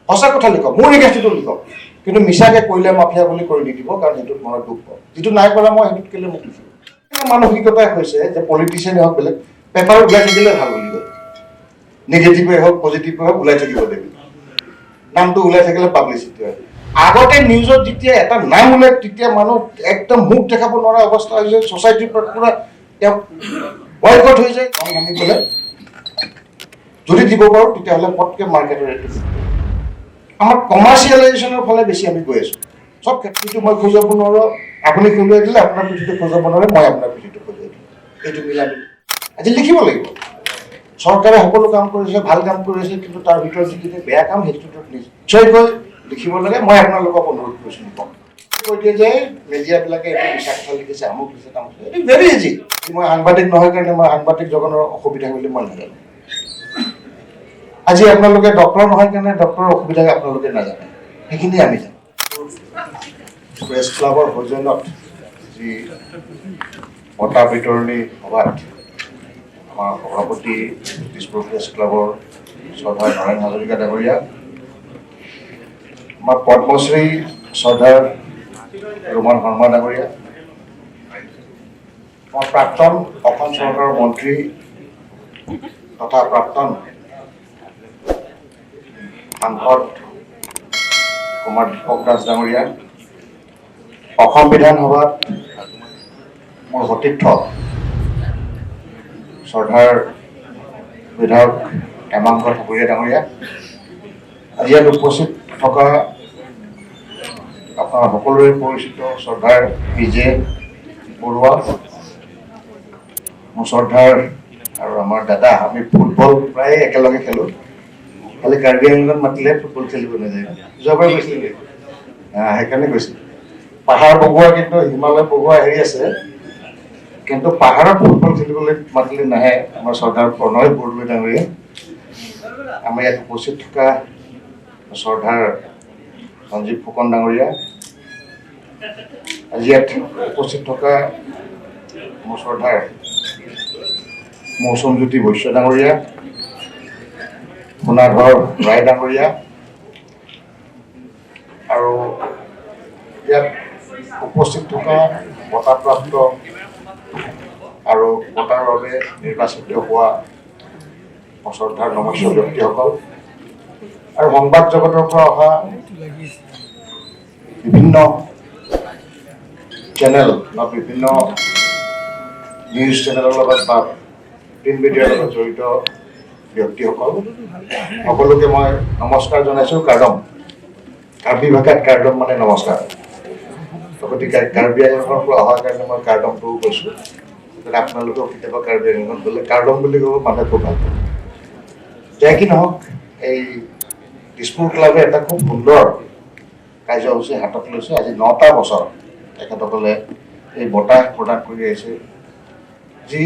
সঁচা কথা লিখক, মোৰ এগেইনষ্টটো লিখক, কিন্তু মিছাকে কৰিলে মাফিয়া বুলি কৰি নিদিব, কাৰণ সেইটোত মনত দুখ পাওঁ। যিটো নাই কৰা মই সেইটোত কেলে মোক লিখিব। মানসিকতাই হৈছে যে পলিটিচিয়ানে হওক বেলেগ পেপাৰত ওলাই থাকিলে ভাল বুলি কয়, নিগেটিভে হওক পজিটিভে হওক ওলাই থাকিব লাগিব, নামটো ওলাই থাকিলে পাব্লিচিটি হয়। আগতে নিউজত যেতিয়া এটা নাম ওলাই তেতিয়া মানুহ একদম মুখ দেখাব নোৱাৰা অৱস্থা হৈ যায়, ছ'চাইটিৰ পৰা পুৰা তেওঁ বয়কট হৈ যায়। ভাঙি পেলাই যদি দিব পাৰোঁ তেতিয়াহ'লে পটকৈ মাৰ্কেটৰ ৰেটটো আমাৰ কমাৰ্চিয়েলাইজেশ্যনৰ ফালে বেছি আমি গৈ আছোঁ। চব ক্ষেত্ৰটো মই খোজাব নোৱাৰোঁ, আপুনি খোজুৱাই দিলে আপোনাৰ পিঠিটো খোজাব নোৱাৰে, মই আপোনাৰ পিঠিটো খোজুৱাই দিম, এইটো মিলা মিলি আজি লিখিব লাগিব। চৰকাৰে সকলো কাম কৰিছে, ভাল কাম কৰিছে, কিন্তু তাৰ ভিতৰত যিখিনি বেয়া কাম সেইটোত নিশ্চয়কৈ লিখিব লাগে। মই আপোনালোকক অনুৰোধ কৰিছোঁ লিখক। কৈ দিয়ে যে মিডিয়াবিলাকে এইটো মিছা কথা লিখিছে, আমুক লিখিছে, তামুক লিখিছে, এইটো ভেৰি ইজি। মই সাংবাদিক নহয় কাৰণে মই সাংবাদিক জগতৰ অসুবিধা বুলি মই নাজানো। আজি আপোনালোকে ডক্টৰ নহয় কাৰণে ডক্টৰৰ অসুবিধা আপোনালোকে নাজানে, সেইখিনি আমি জানো। প্ৰেছ ক্লাবৰ সৌজন্যত যি বঁটা বিতৰণী সভাত আমাৰ সভাপতি দিছপুৰ প্ৰেছ ক্লাবৰ শ্ৰদ্ধাৰ নৰেন হাজৰিকা ডাঙৰীয়া, আমাৰ পদ্মশ্ৰী শ্ৰদ্ধাৰ ৰোমান শৰ্মা ডাঙৰীয়া, আমাৰ প্ৰাক্তন অসম চৰকাৰৰ মন্ত্ৰী তথা প্ৰাক্তন সাংসদ কুমাৰ দীপক দাস ডাঙৰীয়া, অসম বিধানসভাত মোৰ সতীৰ্থ শ্ৰদ্ধাৰ বিধায়ক হেমাংগ ঠাকুৰীয়া ডাঙৰীয়া, আজি ইয়াত উপস্থিত থকা আপোনাৰ সকলোৰে পৰিচিত শ্ৰদ্ধাৰ পি.জে. বৰুৱা, মোৰ শ্ৰদ্ধাৰ আৰু আমাৰ দাদা, আমি ফুটবল প্ৰায় একেলগে খেলোঁ, খালি কাৰ্বি আংলঙত মাতিলে ফুটবল খেলিব নাযায়, যোৱাবাৰ গৈছিলে সেইকাৰণে গৈছিল। পাহাৰ বগোৱা কিন্তু হিমালয় বগোৱা হেৰি আছে, কিন্তু পাহাৰত ফুটবল খেলিবলৈ মাতিলে নাহে আমাৰ শ্ৰদ্ধাৰ প্ৰণয় বৰদলৈ ডাঙৰীয়া, আমাৰ ইয়াত উপস্থিত থকা শ্ৰদ্ধাৰ সঞ্জীৱ ফুকন ডাঙৰীয়া, আজি ইয়াত উপস্থিত থকা মোৰ শ্ৰদ্ধাৰ মৌচুমজ্যোতি বৈশ্য ডাঙৰীয়া, সোণাধৰ ৰায় ডাঙৰীয়া, আৰু ইয়াত উপস্থিত থকা বঁটাপ্ৰাপ্ত আৰু বঁটাৰ বাবে নিৰ্বাচিত হোৱা শ্ৰদ্ধাৰ নমস্য ব্যক্তিসকল, আৰু সংবাদ জগতৰ পৰা অহা বিভিন্ন চেনেল বা বিভিন্ন নিউজ চেনেলৰ লগত বা প্ৰিণ্ট মিডিয়াৰ লগত জড়িত ব্যক্তিসকল সকলোকে মই নমস্কাৰ জনাইছোঁ। কাৰ্বি ভাষাত কাৰ্ডম মানে নমস্কাৰ, গতিকে কাৰ্বি আংলঙৰ পৰা অহাৰ কাৰণে মই কাৰ্ডমটোও কৈছোঁ, যাতে আপোনালোকেও কেতিয়াবা কাৰ্বি আংলঙত গ'লে কাৰ্ডম বুলি ক'ব, মানুহে খুব ভাল পায়। যাই কি নহওক, এই দিছপুৰ ক্লাবে এটা খুব সুন্দৰ কাৰ্যসূচী হাতত লৈছে। আজি 9টা বছৰ তেখেতসকলে এই বঁটা প্ৰদান কৰি আহিছে। যি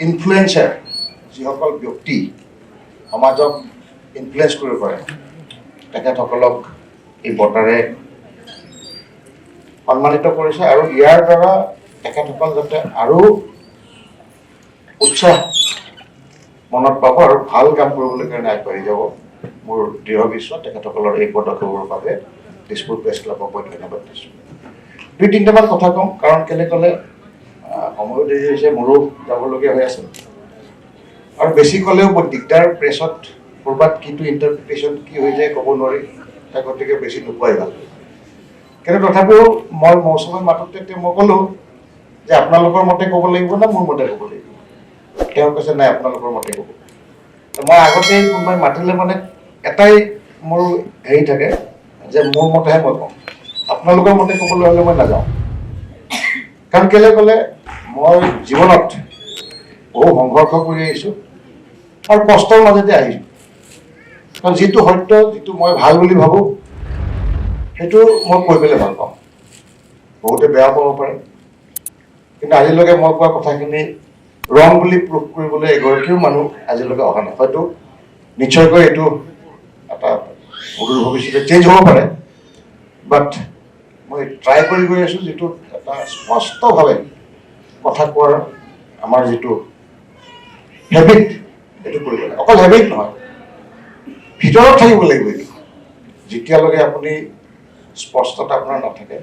ইনফ্লুৱেঞ্চাৰ, যিসকল ব্যক্তি সমাজক ইনফ্লুৱেঞ্চ কৰিব পাৰে, তেখেতসকলক এই বঁটাৰে সন্মানিত কৰিছে, আৰু ইয়াৰ দ্বাৰা তেখেতসকল যাতে আৰু উৎসাহ মনত পাব আৰু ভাল কাম কৰিবলৈ কাৰণে আগবাঢ়ি যাব, মোৰ দৃঢ় বিশ্বাস। তেখেতসকলৰ এই পদক্ষেপৰ বাবে দিছপুৰ প্ৰেছ ক্লাবক মই ধন্যবাদ দিছোঁ। 2-3টামান কথা কম, কাৰণ কেলে ক'লে সময়ো দেৰি হৈছে, মোৰো যাবলগীয়া হৈ আছে, আৰু বেছি ক'লেও বৰ দিগদাৰ। প্ৰেছত ক'ৰবাত কিটো ইণ্টাৰপ্ৰিটেশ্যন কি হৈ যায় ক'ব নোৱাৰি, তাৰ গতিকে বেছি নোকোৱাই ভাল। কিন্তু তথাপিও মই মৌচুমে মাতোতে মই ক'লোঁ যে আপোনালোকৰ মতে ক'ব লাগিব নে মোৰ মতে ক'ব লাগিব? তেওঁ কৈছে নাই, আপোনালোকৰ মতে ক'ব। মই আগতে কোনোবাই মাতিলে মানে এটাই মোৰ হেৰি থাকে যে মোৰ মতেহে মই কওঁ, আপোনালোকৰ মতে ক'বলৈ হ'লে মই নাযাওঁ। কাৰণ কেলে ক'লে মই জীৱনত বহু সংঘৰ্ষ কৰি আহিছোঁ আৰু কষ্টৰ মাজতে আহিছোঁ, কাৰণ যিটো সত্য, যিটো মই ভাল বুলি ভাবোঁ, সেইটো মই কৈ পেলাই ভাল পাওঁ। বহুতে বেয়া পাব পাৰে, কিন্তু আজিলৈকে মই কোৱা কথাখিনি ৰং বুলি প্ৰুভ কৰিবলৈ এগৰাকীও মানুহ আজিলৈকে অহা নাই। হয়তো নিশ্চয়কৈ এইটো এটা অদূৰ ভৱিষ্যতে চেঞ্জ হ'ব পাৰে, বাট মই ট্ৰাই কৰি গৈ আছোঁ, যিটো এটা স্পষ্টভাৱে কথা কোৱাৰ আমাৰ যিটো হেবিট, এইটো কৰিব লাগে। অকল হেবিট নহয়, ভিতৰত থাকিব লাগিব এইটো। যেতিয়ালৈকে আপুনি স্পষ্টতা আপোনাৰ নাথাকে,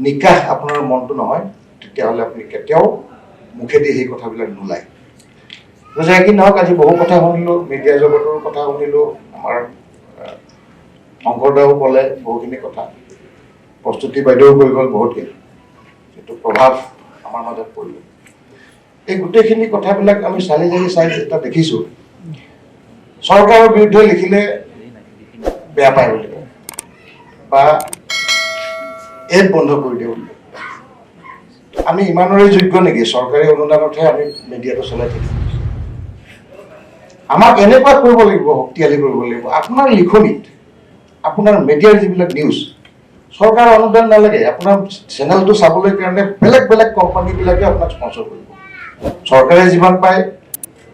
নিকাহ আপোনাৰ মনটো নহয়, তেতিয়াহ'লে আপুনি কেতিয়াও মুখেদি সেই কথাবিলাক নোলায়। যে কি নহওক, আজি বহু কথা শুনিলোঁ, মিডিয়া জগতৰ কথা শুনিলোঁ, আমাৰ শংকৰদাও ক'লে বহুখিনি কথা, প্ৰস্তুতি বাইদেউ কৈ গ'ল বহুতখিনি, যিটো প্ৰভাৱ আমাৰ মাজত পৰিল। এই গোটেইখিনি কথাবিলাক আমি চাই এটা দেখিছোঁ, চৰকাৰৰ বিৰুদ্ধে লিখিলে বেয়া পায় বুলি কয়, বা এড বন্ধ কৰি দিয়ে বুলি। আমি ইমানৰে যোগ্য নেকি চৰকাৰী অনুদানতহে আমি মিডিয়াটো চলাই থাকিম? আমাক এনেকুৱা কৰিব লাগিব, শক্তিশালী কৰিব লাগিব, আপোনাৰ লিখনিত, আপোনাৰ মিডিয়াৰ যিবিলাক নিউজ, চৰকাৰৰ অনুদান নালাগে। আপোনাৰ চেনেলটো চাবলৈ কাৰণে বেলেগ বেলেগ কোম্পানীবিলাকে আপোনাক স্পন্সৰ কৰিব। চৰকাৰে যিমান পায়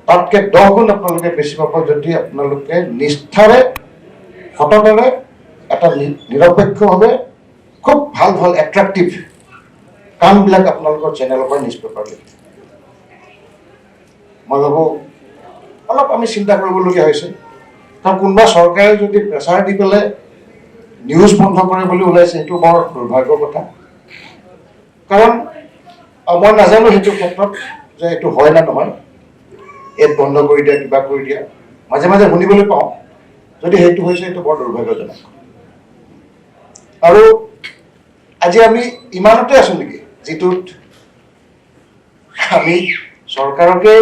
তাতকৈ 10 গুণ আপোনালোকে বেছি পাব যদি আপোনালোকে নিষ্ঠাৰে, সততাৰে, এটা নিৰপেক্ষভাৱে খুব ভাল ভাল এট্ৰেক্টিভ কামবিলাক আপোনালোকৰ চেনেলৰ পৰা নিউজ পেপাৰ লিখে। মই ভাবোঁ অলপ আমি চিন্তা কৰিবলগীয়া হৈছে, কাৰণ কোনোবা চৰকাৰে যদি প্ৰেছাৰ দি পেলাই নিউজ বন্ধ কৰে বুলি ওলাইছে, সেইটো বৰ দুৰ্ভাগ্যৰ কথা। কাৰণ মই নাজানো সেইটো ক্ষেত্ৰত যে এইটো হয় না নহয়, এড বন্ধ কৰি দিয়া, কিবা কৰি দিয়া, মাজে মাজে শুনিবলৈ পাওঁ। যদি সেইটো হৈছে, সেইটো বৰ দুৰ্ভাগ্যজনক। আৰু আজি আমি ইমানতে আছো নেকি যিটোত আমি চৰকাৰকে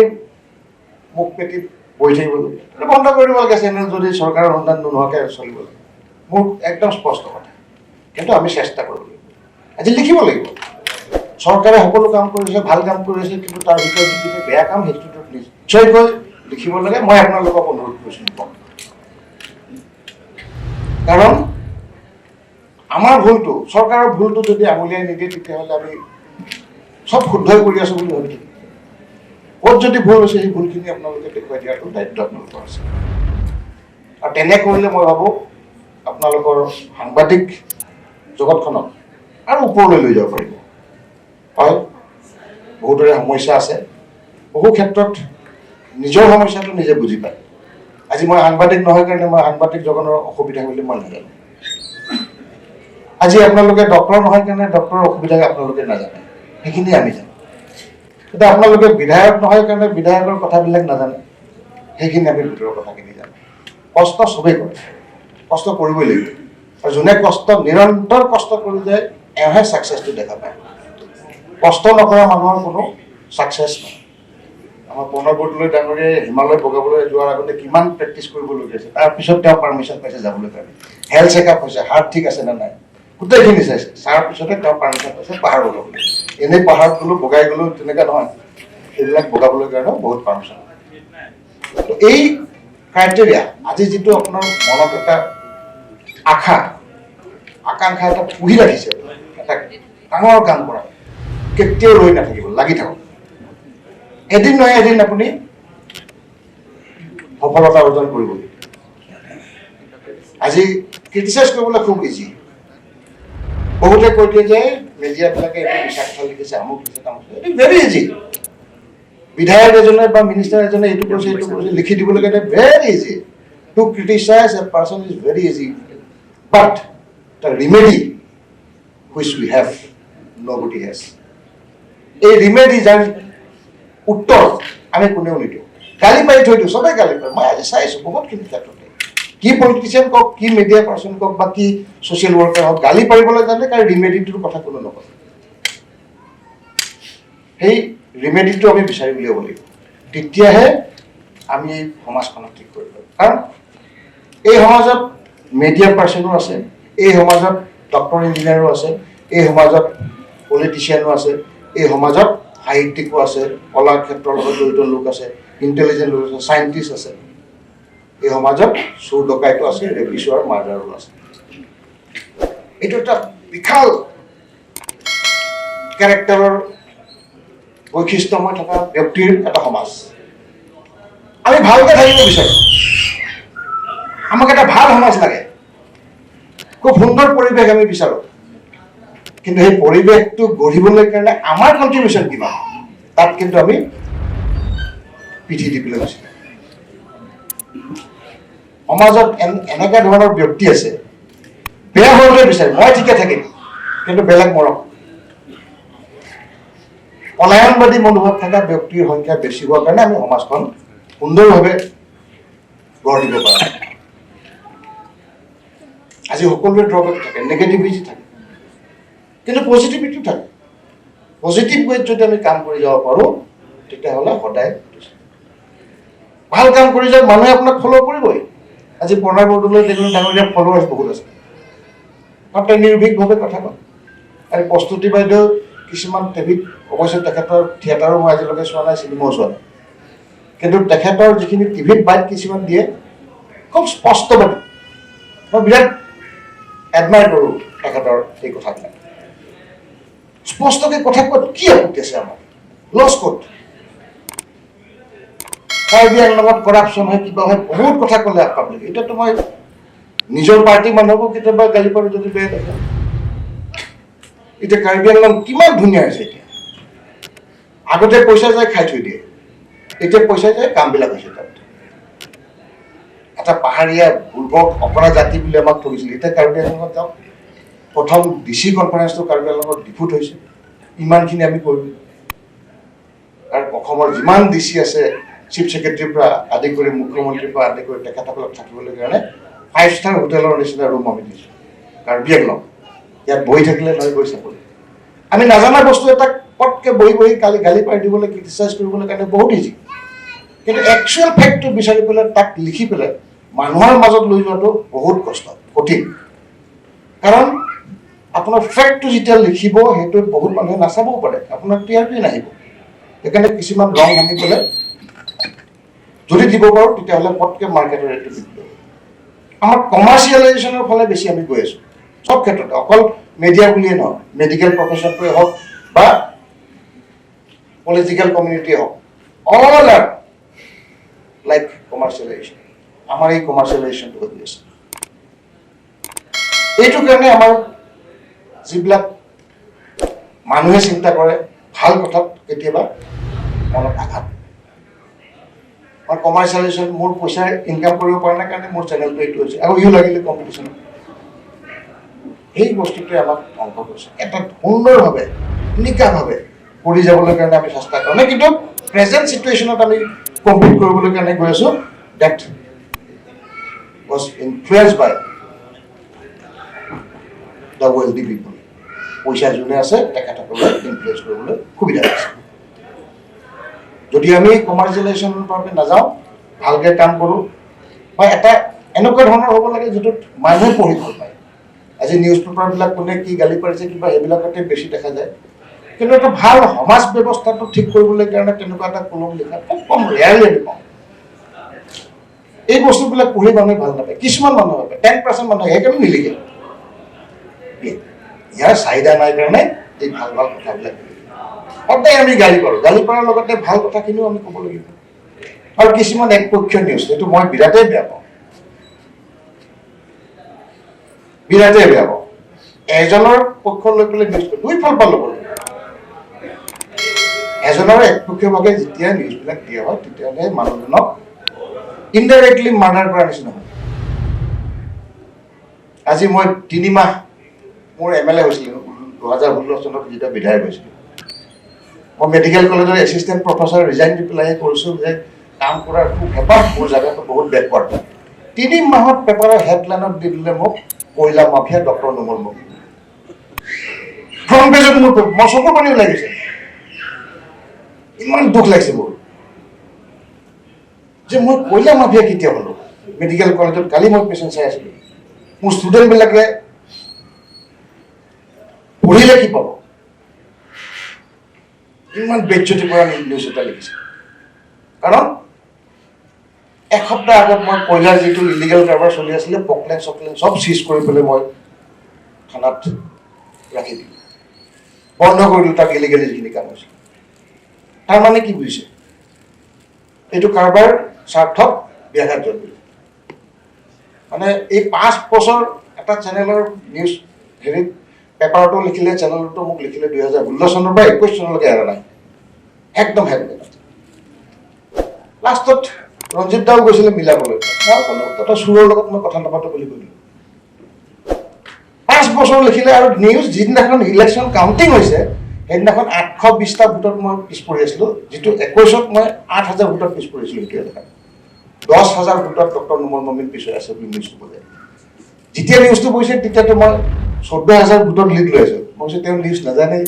মুখ পেটি বহি থাকিব লাগে, বন্ধ কৰি দিব লাগে চেনেল যদি চৰকাৰৰ অনুদান নোহোৱাকৈ চলিব লাগে। মোৰ একদম স্পষ্ট কথা, কিন্তু আমি চেষ্টা কৰিব লাগিব। আজি লিখিব লাগিব, চৰকাৰে সকলো কাম কৰিছে, ভাল কাম কৰিছে, কিন্তু তাৰ ভিতৰত যিখিনি বেয়া কাম সেইটোত নিশ্চয়কৈ লিখিব লাগে। মই আপোনালোকক অনুৰোধ কৰিছোঁ লিখক, কাৰণ আমাৰ ভুলটো, চৰকাৰৰ ভুলটো যদি আঙুলিয়াই নিদিয়ে, তেতিয়াহ'লে আমি চব শুদ্ধই কৰি আছো বুলি ভাবি থাকিম। ক'ত যদি ভুল হৈছে, সেই ভুলখিনি আপোনালোকে দেখুৱাই দিয়াটো দায়িত্ব আপোনালোকৰ আছে। আৰু তেনে কৰিলে মই ভাবোঁ আপোনালোকৰ সাংবাদিক জগতখনক আৰু ওপৰলৈ লৈ যাব পাৰিব। হয়, বহুতৰে সমস্যা আছে, বহু ক্ষেত্ৰত নিজৰ সমস্যাটো নিজে বুজি পায়। আজি মই সাংবাদিক নহয় কাৰণে মই সাংবাদিক জগতৰ অসুবিধা বুলি মই নাজানো। আজি আপোনালোকে ডক্টৰ নহয় কাৰণে ডক্টৰৰ অসুবিধা আপোনালোকে নাজানে, সেইখিনি আমি জানো। এতিয়া আপোনালোকে বিধায়ক নহয় কাৰণে বিধায়কৰ কথাবিলাক নাজানে, সেইখিনি আমি ভিতৰৰ কথাখিনি জানো। কষ্ট চবেই কৰে, কষ্ট কৰিবই লাগিব। আৰু যোনে নিৰন্তৰ কষ্ট কৰি যায়, এওঁহে ছাকচেছটো দেখা পায়। কষ্ট নকৰা মানুহৰ কোনো ছাকচেছ নহয়। আমাৰ প্ৰণৱ বৰদলৈ ডাঙৰীয়াই হিমালয় বগাবলৈ যোৱাৰ আগতে কিমান প্ৰেক্টিচ কৰিবলগীয়া হৈছে, তাৰপিছত তেওঁ পাৰ্মিশ্যন পাইছে যাবলৈ কাৰণে। হেল্থ চেকআপ হৈছে, হাৰ্ট ঠিক আছে নে নাই, গোটেইখিনি চাইছে, চাৰ পিছতে তেওঁ পাৰ্মিশ্যন পাইছে পাহাৰ বগাবলৈ। এনেই পাহাৰত গ'লো, বগাই গ'লো, তেনেকুৱা নহয়। এইবিলাক বগাবলৈ কাৰণেও বহুত পাৰ্মিশ্যন। এই ক্ৰাইটেৰিয়া, আজি যিটো আপোনাৰ মনত এটা আকাংক্ষা এটা পুহি ৰাখিছে, এটা ডাঙৰ কাম কৰা, কেতিয়াও ৰৈ নাথাকিব, লাগি থাকক। এদিন নহয় এদিন আপুনি সফলতা অৰ্জন কৰিব। আজি ক্ৰিটিচাইজ কৰিবলৈ খুব ইজি। বহুতে কৈ দিয়ে যে মিডিয়াবিলাকে এইটো মিছা কথা লিখিছে, আমুক লিখিছে, তামুক লিখিছে। It is very easy. বিধায়ক এজনে বা মিনিষ্টাৰ এজনে এইটো কৰিছে, এইটো কৰিছে লিখি দিবলৈ কাৰণে very easy. To criticise a person is very easy, but the remedy which we have nobody has. এই ৰিমেডি, যাৰ উত্তৰ আমি কোনেও নিদিওঁ, গালি পাৰি থৈ দিওঁ, চবেই গালি পাৰে। মই আজি চাইছোঁ বহুতখিনি ক্ষেত্ৰতে, কি পলিটিচিয়ান কওক, কি মিডিয়া পাৰ্চন কওক, বা কি ছ'চিয়েল ৱৰ্কাৰ হওক, গালি পাৰিবলৈ জানে, কাৰণ ৰিমেডিটোৰ কথা কোনো নকয়। সেই ৰিমেডিটো আমি বিচাৰি উলিয়াব লাগিব, তেতিয়াহে আমি এই সমাজখনক ঠিক কৰিব পাৰিম। কাৰণ এই সমাজত মিডিয়া পাৰ্চনো আছে, এই সমাজত ডক্টৰ ইঞ্জিনিয়াৰো আছে, এই সমাজত পলিটিচিয়ানো আছে, এই সমাজত সাহিত্যিকো আছে, কলাৰ ক্ষেত্ৰৰ লগত জড়িত লোক আছে, ইণ্টেলিজেণ্ট লোক আছে, চাইণ্টিষ্ট আছে, এই সমাজত চোৰ ডকাইতো আছে, ৰেপিছো আৰু মাৰ্ডাৰো আছে। এইটো এটা বিশাল কেৰেক্টাৰৰ বৈশিষ্ট্যময় থকা ব্যক্তিৰ এটা সমাজ। আমি ভালকৈ থাকিব বিচাৰোঁ, আমাক এটা ভাল সমাজ লাগে, খুব সুন্দৰ পৰিৱেশ আমি বিচাৰোঁ। কিন্তু সেই পৰিৱেশটো গঢ়িবলৈ কাৰণে আমাৰ কণ্ট্ৰিবিউশ্যন কিমান, তাত কিন্তু আমি পিঠি দি পেলাই গৈছিলোঁ। সমাজত এনেকুৱা ধৰণৰ ব্যক্তি আছে বেয়া হ'বলৈ বিচাৰে মই ঠিকে থাকিম কিন্তু বেলেগ মৰম পলায়নবাদী মনোভাৱ থকা ব্যক্তিৰ সংখ্যা বেছি হোৱাৰ কাৰণে আমি সমাজখন সুন্দৰভাৱে গঢ় দিব পাৰোঁ আজি সকলোৰে ড্ৰবেক থাকে নেগেটিভিটি থাকে কিন্তু পজিটিভিটিও থাকে পজিটিভ ৱেত যদি আমি কাম কৰি যাব পাৰোঁ তেতিয়াহ'লে সদায় ভাল কাম কৰি যাওক মানুহে আপোনাক ফ'ল' কৰিবই আজি প্ৰণয় বৰদলৈ দেখোন ডাঙৰীয়া ফলোৱাৰ্ছ বহুত আছে কাৰণ তেওঁ নিৰ্ভীকভাৱে কথা কয় আৰু প্ৰস্তুতি বাইদেউ কিছুমান টিভিত অৱশ্যে তেখেতৰ থিয়েটাৰো মই আজিলৈকে চোৱা নাই চিনেমাও চোৱা নাই কিন্তু তেখেতৰ যিখিনি টিভিত বাইট কিছুমান দিয়ে খুব স্পষ্টভাৱে মই বিৰাট এডমায়াৰ কৰোঁ তেখেতৰ এই কথাবিলাক স্পষ্টকৈ কথা কোৱাত কি আপত্তি আছে আমাৰ লছ ক'ত কাৰ্বি আংলঙত কৰাপশ্যন হয় কিবা হয় বহুত কথা ক'লে পাব্লিক এতিয়াতো মই নিজৰ পাৰ্টীৰ মানুহকো কেতিয়াবা গালি পাৰোঁ যদি বেয়া দেখে এতিয়া কাৰ্বি আংলং কিমান ধুনীয়া হৈছে এতিয়া আগতে পইচা যায় খাই থৈ দিয়ে এতিয়া পইচা যায় কামবিলাক হৈছে তাত এটা পাহাৰীয়া বুৰ্বক অপৰা জাতি বুলি আমাক কৰিছিল এতিয়া কাৰ্বি আংলঙত যাওঁ প্ৰথম DC কনফাৰেন্সটো কাৰ্বি আংলঙত ডিফুট হৈছে ইমানখিনি আমি কৰিলোঁ আৰু অসমৰ যিমান DC আছে চিফ ছেক্ৰেটাৰীৰ পৰা আদি কৰি মুখ্যমন্ত্ৰীৰ পৰা আদি কৰি তেখেতসকলক থাকিবলৈ কাৰণে 5 ষ্টাৰ হোটেলৰ নিচিনা ৰুম আমি দিছোঁ কাৰ্বি আংলং ইয়াত বহি থাকিলে নহয় গৈ চাবলৈ আমি নাজানা বস্তু এটাক পটকৈ বহি গালি পাৰি দিবলৈ ক্ৰিটিচাইজ কৰিবলৈ কাৰণে বহুত ইজি কিন্তু একচুৱেল ফেক্টটো বিচাৰি পেলাই তাক লিখি পেলাই মানুহৰ মাজত লৈ যোৱাটো বহুত কঠিন কাৰণ আপোনাৰ ফেক্টটো যেতিয়া লিখিব সেইটোত বহুত মানুহে নাচাবও পাৰে আপোনাৰ TRP নাহিব সেইকাৰণে কিছুমান ৰং আনি পেলাই যদি দিব পাৰোঁ তেতিয়াহ'লে পটকৈ মাৰ্কেটৰ ৰেটটো দিব আমাৰ কমাৰ্চিয়েলাইজেশ্যনৰ ফালে বেছি আমি গৈ আছোঁ সব ক্ষেত্ৰতে অকল মিডিয়া বুলিয়ে নহয় মেডিকেল প্ৰফেশ্যনটোৱে হওক বা পলিটিকেল কমিউনিটিয়ে হওক অল আৰ লাইক কমাৰ্চিয়েলাইজেশ্যন আমাৰ এই কমাৰ্চিয়েলাইজেশ্যনটো হৈ আছে এইটো কাৰণে আমাৰ যিবিলাক মানুহে চিন্তা কৰে ভাল কথাত কেতিয়াবা মনত আঘাত মই কমাৰ্চিয়েলাইজেশ্যন মোৰ পইচা ইনকাম কৰিব পৰা নাই কাৰণে মোৰ চেনেলটো এইটো হৈছে আৰু ইও লাগিলে কম্পিটিশ্যন এই বস্তুটোৱে আমাক ধ্বংস কৰিছে এটা সুন্দৰভাৱে নিকাভাৱে কৰি যাবলৈ কাৰণে আমি চেষ্টা কৰোঁ কিন্তু প্ৰেজেণ্ট চিটুৱেশ্যনত আমি কম্পিট কৰিবলৈ কাৰণে গৈ আছোঁ date was influenced by the wealthy people পইচা যোনে আছে তেখেতসকলক ইনফ্লুৱেঞ্চ কৰিবলৈ সুবিধা আছে যদি আমি কমাৰ্চিয়েলাইজেশ্যনৰ বাবে নাযাওঁ ভালকৈ কাম কৰোঁ বা এটা এনেকুৱা ধৰণৰ হ'ব লাগে যিটোত মানুহে পঢ়ি ভাল পায় আজি নিউজ পেপাৰবিলাক কোনে কি গালি পাৰিছে কিবা সেইবিলাকতে বেছি দেখা যায় কিন্তু এটা ভাল সমাজ ব্যৱস্থাটো ঠিক কৰিবলৈ কাৰণে তেনেকুৱা এটা কলম লিখা খুব কম ৰেয়াৰলি আমি পাওঁ এই বস্তুবিলাক পঢ়ি মানুহে ভাল নাপায় কিছুমান মানুহ ভাবে 10% মানুহে সেইকাৰণে নিলিখে ইয়াৰ চাহিদা নাই কাৰণে এই ভাল কথাবিলাক সদায় আমি গালি পৰাৰ লগতে ভাল কথাখিনিও আমি ক'ব লাগিব আৰু কিছুমান একপক্ষীয় নিউজ সেইটো মই বিৰাটেই বেয়া পাওঁ এজনৰ পক্ষ লৈ পেলাই নিউজ দুইফাল পৰা ল'ব লাগিব এজনৰ একপক্ষীয়ভাৱে যেতিয়া নিউজবিলাক দিয়া হয় তেতিয়াহ'লে মানুহজনক ইনডাইৰেক্টলি মাৰ্ডাৰ কৰাৰ নিচিনা হয় আজি মই 3 মাহ মোৰ MLA হৈছিলোঁ 2016 চনত যেতিয়া বিধায়ক হৈছিলোঁ মই মেডিকেল কলেজৰ এছিষ্টেণ্ট প্ৰফেচাৰ ৰিজাইন দি পেলাই কৰিছোঁ যে কাম কৰাৰ খুব হেঁপাহ মোৰ জেগাটো বহুত বেকৱাৰ্ড 3 মাহত পেপাৰৰ হেডলাইনত দি দিলে মোক কয়লা মাফিয়া ডক্টৰ নোমল মোক ফ্ৰণ্ট পেজত মোৰ চকুৰ পানী ওলাই গৈছে ইমান দুখ লাগিছে মোৰ যে মই কয়লা মাফিয়া কেতিয়া হ'লোঁ মেডিকেল কলেজত কালি মই পেচেণ্ট চাই আছিলোঁ মোৰ ষ্টুডেণ্টবিলাকে পঢ়িলে কি পাব ইমান বেজ্জতি পৰা নিউজ এটা লিখিছে কাৰণ এসপ্তাহ আগত মই কয়লাৰ যিটো ইলিগেল কাৰবাৰ চলি আছিলে পকলেন চকলেন চব চিজ কৰি পেলাই মই থানাত ৰাখি দিলোঁ বন্ধ কৰি দিলোঁ তাক ইলিগেলি যিখিনি কাম হৈছিল তাৰমানে কি বুজিছে এইটো কাৰবাৰ স্বাৰ্থক ব্যাঘাত জন্মিল মানে এই 5 বছৰ এটা চেনেলৰ নিউজ হেৰিত পেপাৰটো লিখিলে চেনেলটো মোক লিখিলে 2016 চনৰ পৰা 21 চনলৈকে এৰা নাই একদম হেডলাইন লাষ্টত ৰঞ্জিত দাও গৈছিলে মিলাবলৈ মই ক'লো তই চুৰৰ লগত মই কথা নাপাতো বুলি কৈ দিলোঁ 5 বছৰ লিখিলে আৰু নিউজ যিদিনাখন ইলেকশ্যন কাউণ্টিং হৈছে সেইদিনাখন 820টা ভোটত মই পিছ পৰি আছিলোঁ যিটো 21ত মই 8,000 ভোটত পিছ পৰিছিলোঁ এইটো এলেকাত 10,000 ভোটত ডক্টৰ নুমল মমিন পিছুৱাই আছে বুলি নিউজটো বজায় যেতিয়া নিউজটো পৰিছে তেতিয়াতো মই 14,000 ভোটত লিড লৈ আছোঁ মই কৈছোঁ তেওঁ নিউজ নাজানে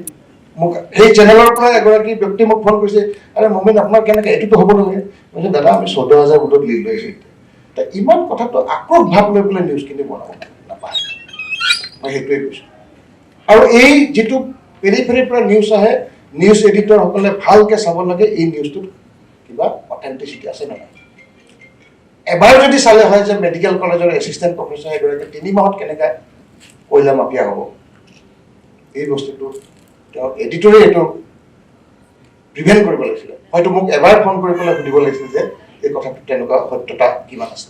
মোক সেই চেনেলৰ পৰা এগৰাকী ব্যক্তি মোক ফোন কৰিছে আৰে মমিন আপোনাৰ কেনেকৈ এইটোতো হ'ব নালাগে মই কৈছোঁ দাদা আমি 14,000 ভোটত লিড লৈ আছোঁ এতিয়া ইমান কথাটো আক্ৰোশ ভাৱ লৈ পেলাই নিউজখিনি বনাব নাপায় মই সেইটোৱে কৈছোঁ আৰু এই যিটো পেৰিফেৰিৰ পৰা নিউজ আহে নিউজ এডিটৰসকলে ভালকৈ চাব লাগে এই নিউজটোত কিবা অথেণ্টিচিটি আছে নে নাই এবাৰ যদি চালে হয় যে মেডিকেল কলেজৰ এছিষ্টেণ্ট প্ৰফেচাৰ এগৰাকী 3 মাহত কেনেকৈ কয়লা মাফিয়া হ'ব এই বস্তুটো তেওঁ এডিটৰে এইটো প্ৰিভেণ্ট কৰিব লাগিছিলে হয়তো মোক এবাৰ ফোন কৰি পেলাই সুধিব লাগিছিল যে এই কথাটো তেনেকুৱা সত্যতা কিমান আছে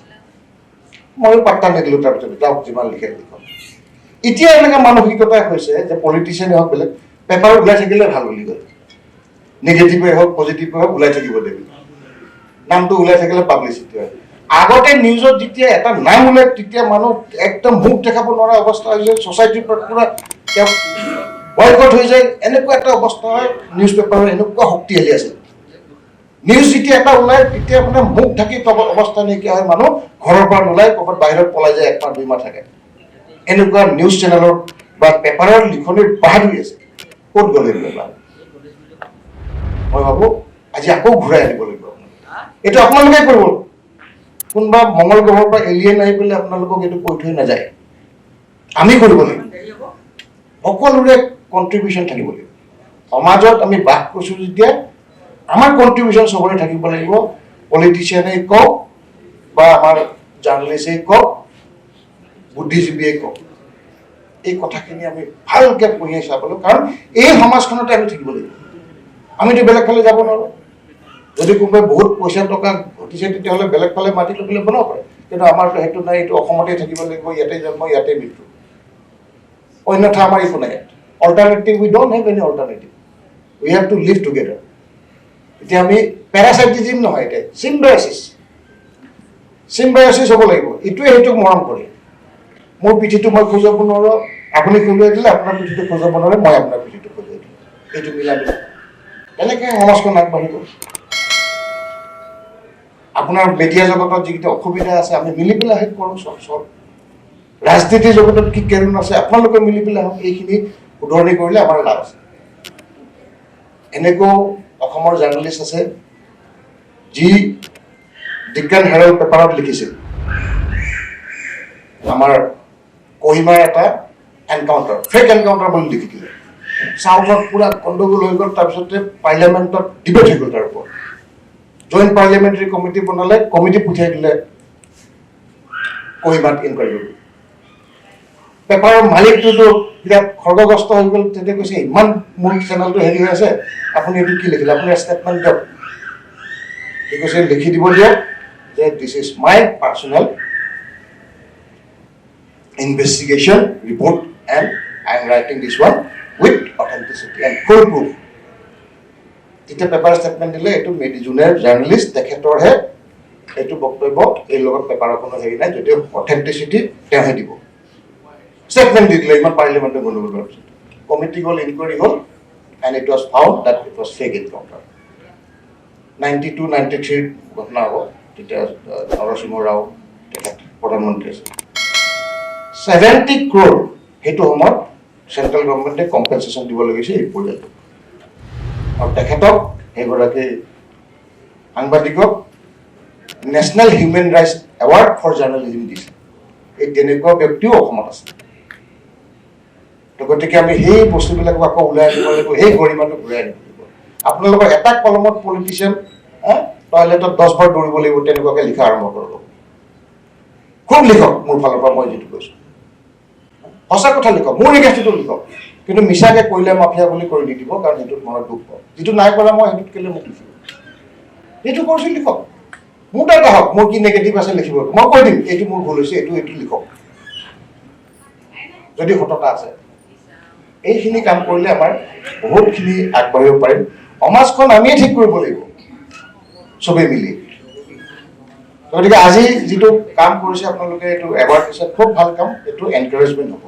ময়ো পাত্তা নিদিলোঁ তাৰপিছত যাওক যিমান লিখে লিখক এতিয়া এনেকুৱা মানসিকতা হৈছে যে পলিটিচিয়ানে হওক বেলেগ পেপাৰ ওলাই থাকিলে ভাল বুলি কয় নিগেটিভে হওক পজিটিভে হওক ওলাই থাকিব দেবি নামটো ওলাই থাকিলে পাব্লিচিটি হয় আগতে নিউজত যেতিয়া এটা নাম ওলাই তেতিয়া মানুহ একদম মুখ দেখাব নোৱাৰা অৱস্থা হৈছে ছ'চাইটিৰ পৰা পুৰা তেওঁ বয়কট হৈ যায় এনেকুৱা এটা অৱস্থা হয় নিউজ পেপাৰৰ এনেকুৱা শক্তিশালী আছে নিউজ যেতিয়া এটা ওলাই তেতিয়া মানে মুখ ঢাকি অৱস্থা নাইকিয়া হয় মানুহ ঘৰৰ পৰা নোলাই ক'ৰবাত বাহিৰত পলাই যায় 1 মাহ 2 মাহ থাকে এনেকুৱা নিউজ চেনেলৰ বা পেপাৰৰ লিখনিৰ বাহাদুৰি আছে ক'ত গ'লে পেপাৰ মই ভাবোঁ আজি আকৌ ঘূৰাই আনিব লাগিব এইটো আপোনালোকে কৰিব কোনোবা মংগল গ্ৰহৰ পৰা এলিয়েন আহি পেলাই আপোনালোকক এইটো কৈ থৈ নাযায় আমি কৰিব লাগিব সকলোৰে কণ্ট্ৰিবিউশ্যন থাকিব লাগিব সমাজত আমি বাস কৰিছোঁ যেতিয়া আমাৰ কণ্ট্ৰিবিউশ্যন চবৰে থাকিব লাগিব পলিটিচিয়ানেই কওক বা আমাৰ জাৰ্নেলিষ্টেই কওক বুদ্ধিজীৱীয়ে কওক এই কথাখিনি আমি ভালকৈ পঢ়িয়াই চাব লাগিব কাৰণ এই সমাজখনতে আমি থাকিব লাগিব আমিতো বেলেগ ফালে যাব নোৱাৰোঁ যদি কোনোবাই বহুত পইচা টকা ঘটিছে তেতিয়াহ'লে বেলেগ ফালে মাটি লৈ পেলাই বনাব পাৰে কিন্তু আমাৰতো সেইটো নাই এইটো অসমতে থাকিব লাগিব ইয়াতে জন্ম ইয়াতে মৃত্যু অন্যথা আমাৰ একো নাই alternative we don't have any alternative we have to live together এতিয়া আমি পেৰাচাইটিজিম নহয় এতিয়া চিম্বায়চিছ হ'ব লাগিব ইটোৱে সেইটোক মৰম কৰে মোৰ পিঠিটো মই খোজাব নোৱাৰোঁ আপুনি খোজুৱাই দিলে আপোনাৰ পিঠিটো খোজাব নোৱাৰে মই আপোনাৰ পিঠিটো খোজুৱাই দিলোঁ এইটো মিলা মিলা এনেকৈ সমাজখন আগবাঢ়িব আপোনাৰ মিডিয়া জগতত যিকেইটা অসুবিধা আছে আমি মিলি পেলাই শেষ কৰোঁ চব ৰাজনীতিৰ জগতত কি কেৰুণ আছে আপোনালোকে মিলি পেলাই হওক এইখিনি শুধৰণি কৰিলে আমাৰ লাভ আছে এনেকুৱাও অসমৰ জাৰ্নেলিষ্ট আছে যি বিজ্ঞান হেৰাল্ড পেপাৰত লিখিছিল আমাৰ কহিমাৰ এটা এনকাউণ্টাৰ ফেক এনকাউণ্টাৰ বুলি লিখি দিলে চাউথত পুৰা গণ্ডগোল হৈ গ'ল তাৰপিছতে পাৰ্লিয়ামেণ্টত ডিবেট হৈ গ'ল তাৰ ওপৰত জইণ্ট পাৰ্লিয়ামেণ্টাৰী কমিটি বনালে কমিটি পঠিয়াই দিলে কহিমাত ইনকুৱাৰী কৰিব পেপাৰৰ মালিকটোতো বিৰাট খৰ্গগ্ৰস্ত হৈ গ'ল তেতিয়া কৈছে ইমান মোৰ চেনেলটো হেৰি হৈ আছে আপুনি এইটো কি লিখিলে আপুনি ষ্টেটমেণ্ট দিয়ক সি কৈছে লিখি দিব দিয়ক যে this is my personal investigation report and I am writing this one with authenticity and full proof তেতিয়া পেপাৰ ষ্টেটমেণ্ট দিলে এইটো যোনে জাৰ্নেলিষ্ট তেখেতৰহে এইটো বক্তব্য এই লগত পেপাৰৰ কোনো হেৰি নাই যদিও অথেণ্টিচিটি তেওঁহে দিব ষ্টেটমেণ্ট দি দিলে ইমান পাৰ্লিয়ামেণ্টে গণ্ডগোল কৰাৰ পিছত কমিটি গ'ল ইনকুৱাৰী হ'ল and it was found that it was fake encounter 92-93 ঘটনা হ'ব তেতিয়া নৰসিংহ ৰাও তেখেত প্ৰধানমন্ত্ৰী আছিল 70 crore সেইটো সময়ত চেণ্ট্ৰেল গভৰ্ণমেণ্টে কম্পেনচেশ্যন দিব লাগিছে এই পৰিয়ালটোক আৰু তেখেতক সেইগৰাকী সাংবাদিকক national human rights award for journalism দিছে এই তেনেকুৱা ব্যক্তিও অসমত আছে তো গতিকে আমি সেই বস্তুবিলাকক আকৌ ওলাই আনিব লাগিব সেই গৰিমাটো ঘূৰাই আনিব লাগিব আপোনালোকৰ এটা কলমত পলিটিচিয়ান টয়লেটত 10 বাৰ দৌৰিব লাগিব তেনেকুৱাকৈ লিখা আৰম্ভ কৰিব খুব লিখক মোৰ ফালৰ পৰা মই যিটো কৈছোঁ সঁচা কথা লিখক মোৰ এগেইনষ্টটো লিখক কিন্তু মিছাকৈ কয়লা মাফিয়া বুলি কৰি নিদিব কাৰণ সেইটোত মনত দুখ পাওঁ যিটো নাই কৰা মই সেইটোত কেলৈ মোক লিখিব এইটো কৰিছোঁ লিখক মোৰ তাত আহক মোৰ কি নেগেটিভ আছে লিখিব মই কৈ দিম এইটো মোৰ ভুল হৈছে এইটো লিখক যদি সততা আছে এইখিনি কাম কৰিলে আমাৰ বহুতখিনি আগবাঢ়িব পাৰিম সমাজখন আমিয়ে ঠিক কৰিব লাগিব চবেই মিলি গতিকে আজি যিটো কাম কৰিছে আপোনালোকে এইটো এৱাৰ্ড দিছে খুব ভাল কাম, এইটো এনকাৰেজমেণ্ট হ'ব।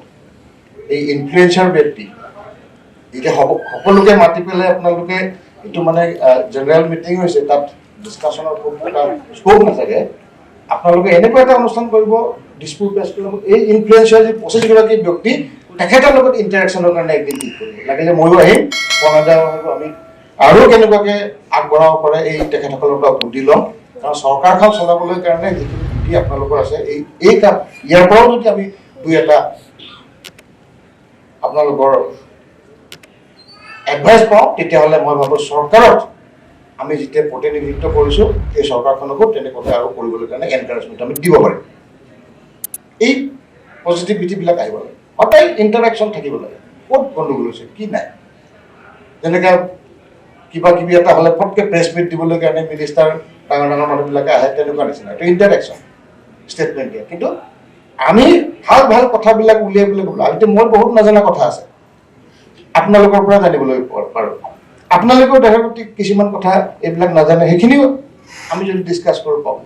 এই ইনফ্লুৱেঞ্চাৰ ব্যক্তি এতিয়া সকলোকে মাতি পেলাই আপোনালোকে এইটো মানে জেনেৰেল মিটিং হৈছে, তাত ডিছকাশ্যনৰ খুব এটা স্কোপ নাথাকে। আপোনালোকে এনেকুৱা এটা অনুষ্ঠান কৰিব দিছপুৰ প্ৰেছ ক্লাবত, এই ইনফ্লুৱেঞ্চাৰ যি 25গৰাকী ব্যক্তি তেখেতৰ লগত ইণ্টাৰেকশ্যনৰ কাৰণে একদিন ঠিক কৰিব, লাগিলে ময়ো আহিম, কৰ্ণাদাও আহিব, আমি আৰু কেনেকুৱাকৈ আগবঢ়াব পাৰে এই তেখেতসকলৰ পৰা বুদ্ধি ল'ম। কাৰণ চৰকাৰখন চলাবলৈ কাৰণে যিখিনি বুদ্ধি আপোনালোকৰ আছে, এই কাম ইয়াৰ পৰাও যদি আমি দুই এটা আপোনালোকৰ এডভাইচ পাওঁ, তেতিয়াহ'লে মই ভাবোঁ চৰকাৰত আমি যেতিয়া প্ৰতিনিধিত্ব কৰিছোঁ, এই চৰকাৰখনকো তেনেকুৱাকৈ আৰু কৰিবলৈ কাৰণে এনকাৰেজমেণ্ট আমি দিব পাৰিম। এই পজিটিভিটিবিলাক আহিব লাগে, সদায় ইণ্টাৰেকশ্যন থাকিব লাগে। ক'ত গণ্ডগোল হৈছে, কি নাই, যেনেকৈ কিবা কিবি এটা হ'লে ফটকৈ প্ৰেছ মিট দিবলৈ কাৰণে মিনিষ্টাৰ ডাঙৰ ডাঙৰ মানুহবিলাকে আহে, তেনেকুৱা নিচিনা এইটো ইণ্টাৰেকশ্যন ষ্টেটমেণ্ট দিয়ে। কিন্তু আমি ভাল ভাল কথাবিলাক উলিয়াই পেলাই ক'বলৈ, এতিয়া মই বহুত নজনা কথা আছে, আপোনালোকৰ পৰা জানিবলৈ পাৰোঁ। আপোনালোকেও দেশৰ প্ৰতি কিছুমান কথা এইবিলাক নাজানে, সেইখিনিও আমি যদি ডিছকাছ কৰোঁ পাওঁ।